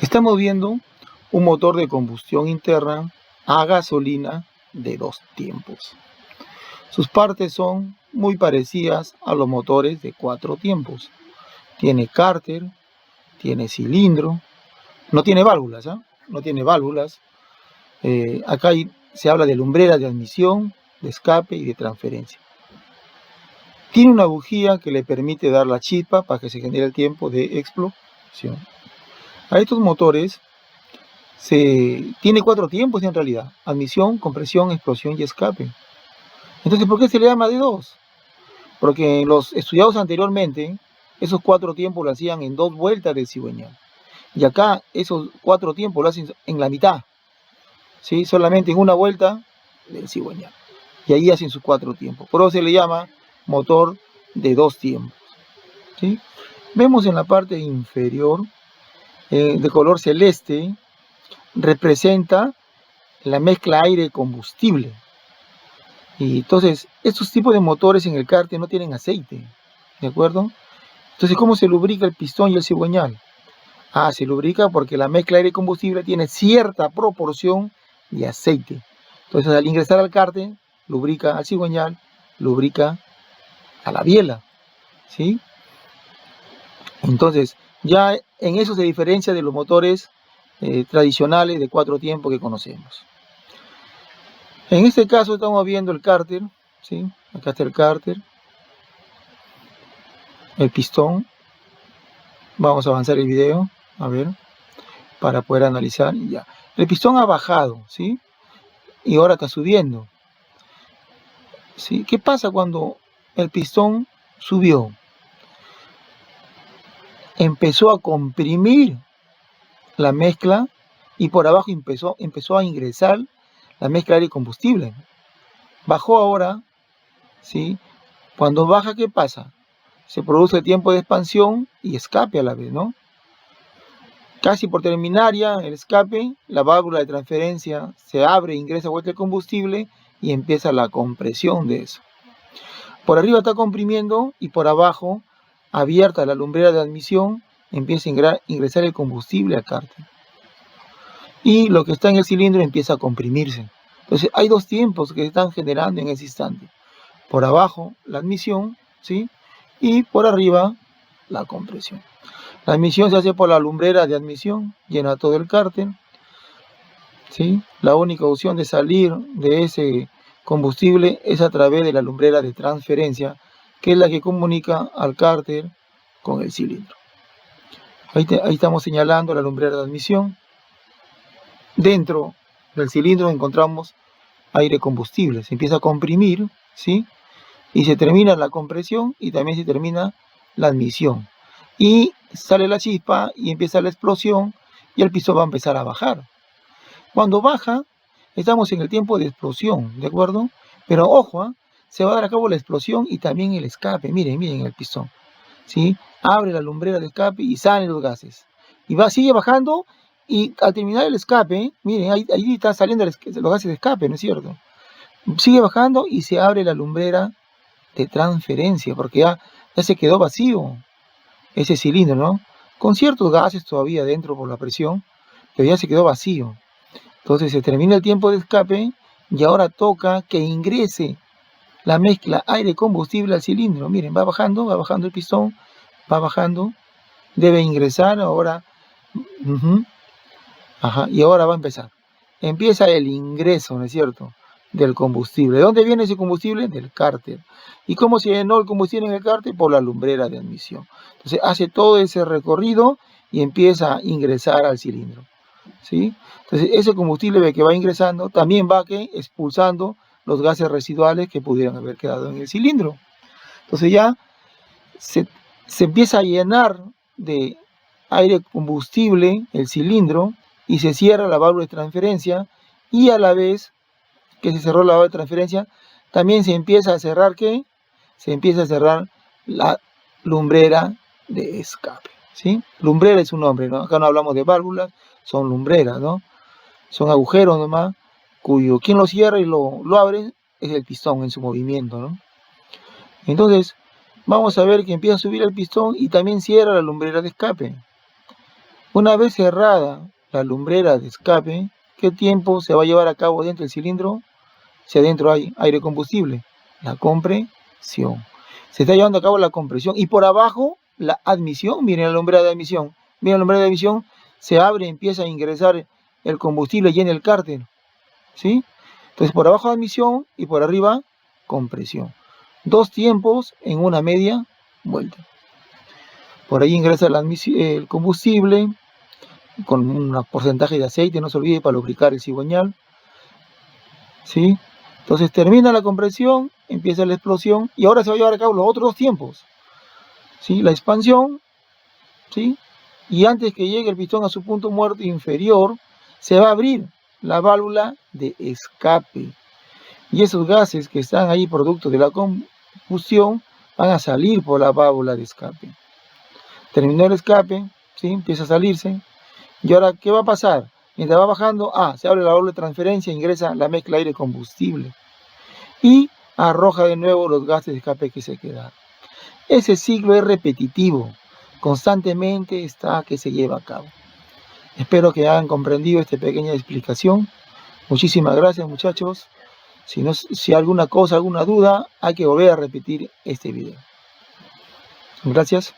Estamos viendo un motor de combustión interna a gasolina de 2 tiempos. Sus partes son muy parecidas a los motores de 4 tiempos. Tiene cárter, tiene cilindro, no tiene válvulas, no tiene válvulas. Acá se habla de lumbrera de admisión, de escape y de transferencia. Tiene una bujía que le permite dar la chispa para que se genere el tiempo de explosión. A estos motores tiene 4 tiempos en realidad: admisión, compresión, explosión y escape. Entonces, ¿por qué se le llama de 2? Porque en los estudiados anteriormente, esos 4 tiempos lo hacían en 2 vueltas del cigüeñal. Y acá esos 4 tiempos lo hacen en la mitad, ¿sí? Solamente en una vuelta del cigüeñal. Y ahí hacen sus 4 tiempos. Por eso se le llama motor de 2 tiempos, ¿sí? Vemos en la parte inferior, de color celeste, representa la mezcla aire-combustible. Y entonces, estos tipos de motores en el cárter no tienen aceite, ¿de acuerdo? Entonces, ¿cómo se lubrica el pistón y el cigüeñal? Se lubrica porque la mezcla aire-combustible tiene cierta proporción de aceite. Entonces, al ingresar al cárter, lubrica al cigüeñal, lubrica a la biela, ¿sí? Entonces, ya en eso se diferencia de los motores tradicionales de 4 tiempos que conocemos. En este caso estamos viendo el cárter, ¿sí? Acá está el cárter, el pistón. Vamos a avanzar el video, a ver, para poder analizar. Ya. El pistón ha bajado, ¿sí? Y ahora está subiendo, ¿sí? ¿Qué pasa cuando el pistón subió? Empezó a comprimir la mezcla y por abajo empezó a ingresar la mezcla aire y combustible. Bajó ahora, ¿sí? Cuando baja, ¿qué pasa? Se produce el tiempo de expansión y escape a la vez, ¿no? Casi por terminar ya el escape, la válvula de transferencia se abre, ingresa vuelta el combustible y empieza la compresión de eso. Por arriba está comprimiendo y por abajo, abierta la lumbrera de admisión, empieza a ingresar el combustible al cárter. Y lo que está en el cilindro empieza a comprimirse. Entonces hay 2 tiempos que se están generando en ese instante. Por abajo la admisión, ¿sí? Y por arriba la compresión. La admisión se hace por la lumbrera de admisión, llena todo el cárter, ¿sí? La única opción de salir de ese combustible es a través de la lumbrera de transferencia, que es la que comunica al cárter con el cilindro. Ahí estamos señalando la lumbrera de admisión. Dentro del cilindro encontramos aire combustible. Se empieza a comprimir, ¿sí? Y se termina la compresión y también se termina la admisión. Y sale la chispa y empieza la explosión y el pistón va a empezar a bajar. Cuando baja, estamos en el tiempo de explosión, ¿de acuerdo? Pero ojo, se va a dar a cabo la explosión y también el escape. Miren el pistón, ¿sí? Abre la lumbrera de escape y salen los gases. Y sigue bajando y al terminar el escape, miren, ahí están saliendo los gases de escape, ¿no es cierto? Sigue bajando y se abre la lumbrera de transferencia porque ya se quedó vacío ese cilindro, ¿no? Con ciertos gases todavía dentro por la presión, pero ya se quedó vacío. Entonces se termina el tiempo de escape y ahora toca que ingrese la mezcla aire-combustible al cilindro. Miren, va bajando el pistón, va bajando, debe ingresar ahora. Y ahora va a empezar. Empieza el ingreso, ¿no es cierto?, del combustible. ¿De dónde viene ese combustible? Del cárter. ¿Y cómo se llenó el combustible en el cárter? Por la lumbrera de admisión. Entonces hace todo ese recorrido y empieza a ingresar al cilindro, ¿sí? Entonces ese combustible que va ingresando también va expulsando los gases residuales que pudieran haber quedado en el cilindro. Entonces ya se empieza a llenar de aire combustible el cilindro y se cierra la válvula de transferencia, y a la vez que se cerró la válvula de transferencia, también se empieza a cerrar, ¿qué? Se empieza a cerrar la lumbrera de escape, ¿sí? Lumbrera es un nombre, ¿no? Acá no hablamos de válvulas, son lumbreras, ¿no? Son agujeros nomás, quien lo cierra y lo abre es el pistón en su movimiento, ¿no? Entonces, vamos a ver que empieza a subir el pistón y también cierra la lumbrera de escape. Una vez cerrada la lumbrera de escape, ¿qué tiempo se va a llevar a cabo dentro del cilindro? Si adentro hay aire combustible, la compresión. Se está llevando a cabo la compresión y por abajo la admisión. Miren la lumbrera de admisión. Miren la lumbrera de admisión, se abre, empieza a ingresar el combustible y en el cárter, ¿sí? Entonces por abajo admisión y por arriba compresión. Dos tiempos en una media vuelta. Por ahí ingresa el combustible con un porcentaje de aceite, no se olvide, para lubricar el cigüeñal, ¿sí? Entonces termina la compresión, empieza la explosión y ahora se va a llevar a cabo los otros dos tiempos, ¿sí? La expansión, ¿sí? Y antes que llegue el pistón a su punto muerto inferior, se va a abrir la válvula de escape. Y esos gases que están ahí producto de la combustión van a salir por la válvula de escape. Terminó el escape, ¿sí? Empieza a salirse. Y ahora, ¿qué va a pasar? Mientras va bajando, se abre la válvula de transferencia, ingresa la mezcla aire-combustible y arroja de nuevo los gases de escape que se quedaron. Ese ciclo es repetitivo, constantemente está que se lleva a cabo. Espero que hayan comprendido esta pequeña explicación. Muchísimas gracias, muchachos. Si alguna cosa, alguna duda, hay que volver a repetir este video. Gracias.